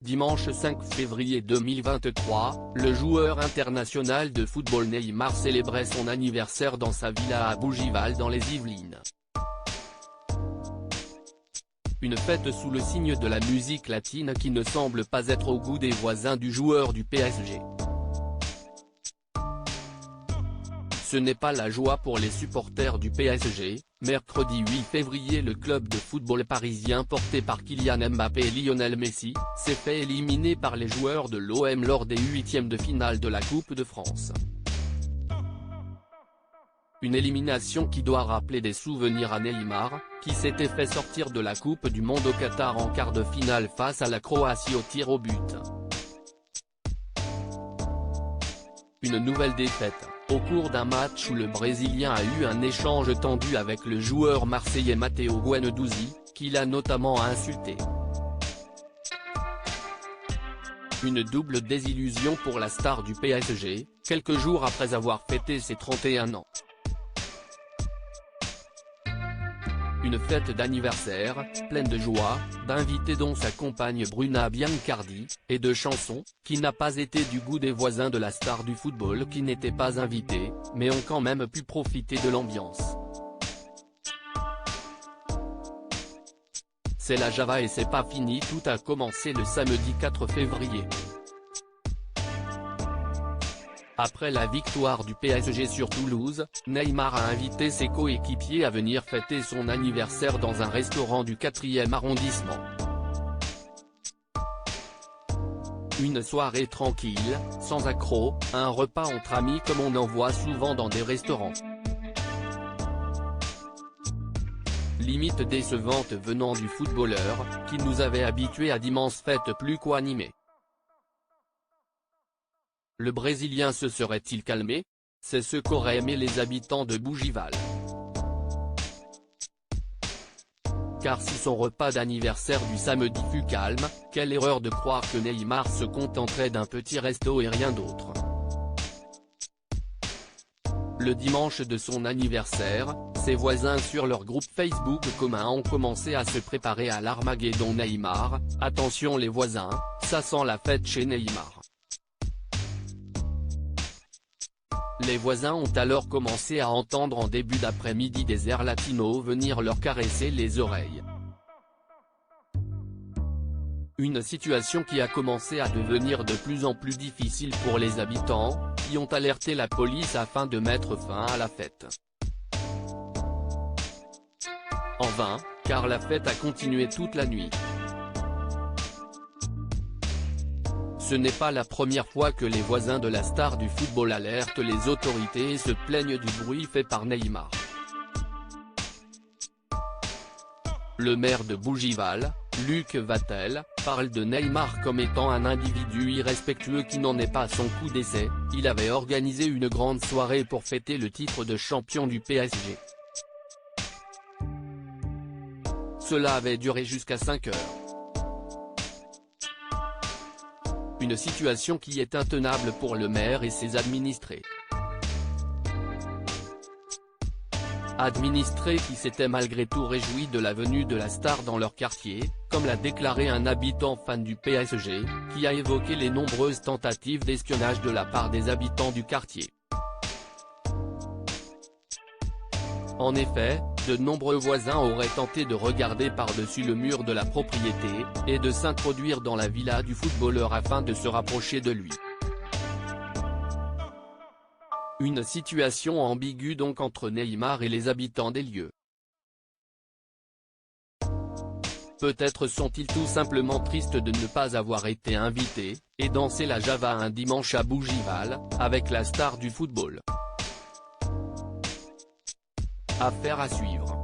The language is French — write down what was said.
Dimanche 5 février 2023, le joueur international de football Neymar célébrait son anniversaire dans sa villa à Bougival dans les Yvelines. Une fête sous le signe de la musique latine qui ne semble pas être au goût des voisins du joueur du PSG. Ce n'est pas la joie pour les supporters du PSG. Mercredi 8 février, le club de football parisien porté par Kylian Mbappé et Lionel Messi, s'est fait éliminer par les joueurs de l'OM lors des huitièmes de finale de la Coupe de France. Une élimination qui doit rappeler des souvenirs à Neymar, qui s'était fait sortir de la Coupe du Monde au Qatar en quart de finale face à la Croatie au tir au but. Une nouvelle défaite, au cours d'un match où le Brésilien a eu un échange tendu avec le joueur marseillais Matteo Guendouzi, qui l'a notamment insulté. Une double désillusion pour la star du PSG, quelques jours après avoir fêté ses 31 ans. Une fête d'anniversaire, pleine de joie, d'invités dont sa compagne Bruna Biancardi, et de chansons, qui n'a pas été du goût des voisins de la star du football qui n'étaient pas invités, mais ont quand même pu profiter de l'ambiance. C'est la Java et c'est pas fini, tout a commencé le samedi 4 février. Après la victoire du PSG sur Toulouse, Neymar a invité ses coéquipiers à venir fêter son anniversaire dans un restaurant du 4e arrondissement. Une soirée tranquille, sans accroc, un repas entre amis comme on en voit souvent dans des restaurants. Limite décevante venant du footballeur, qui nous avait habitués à d'immenses fêtes plus qu'animées. Le Brésilien se serait-il calmé? C'est ce qu'auraient aimé les habitants de Bougival. Car si son repas d'anniversaire du samedi fut calme, quelle erreur de croire que Neymar se contenterait d'un petit resto et rien d'autre. Le dimanche de son anniversaire, ses voisins sur leur groupe Facebook commun ont commencé à se préparer à l'Armageddon Neymar. Attention les voisins, ça sent la fête chez Neymar. Les voisins ont alors commencé à entendre en début d'après-midi des airs latinos venir leur caresser les oreilles. Une situation qui a commencé à devenir de plus en plus difficile pour les habitants, qui ont alerté la police afin de mettre fin à la fête. En vain, car la fête a continué toute la nuit. Ce n'est pas la première fois que les voisins de la star du football alertent les autorités et se plaignent du bruit fait par Neymar. Le maire de Bougival, Luc Vatel, parle de Neymar comme étant un individu irrespectueux qui n'en est pas à son coup d'essai. Il avait organisé une grande soirée pour fêter le titre de champion du PSG. Cela avait duré jusqu'à 5 heures. Une situation qui est intenable pour le maire et ses administrés. Administrés qui s'étaient malgré tout réjouis de la venue de la star dans leur quartier, comme l'a déclaré un habitant fan du PSG, qui a évoqué les nombreuses tentatives d'espionnage de la part des habitants du quartier. En effet, de nombreux voisins auraient tenté de regarder par-dessus le mur de la propriété, et de s'introduire dans la villa du footballeur afin de se rapprocher de lui. Une situation ambiguë donc entre Neymar et les habitants des lieux. Peut-être sont-ils tout simplement tristes de ne pas avoir été invités, et danser la Java un dimanche à Bougival, avec la star du football. Affaire à suivre.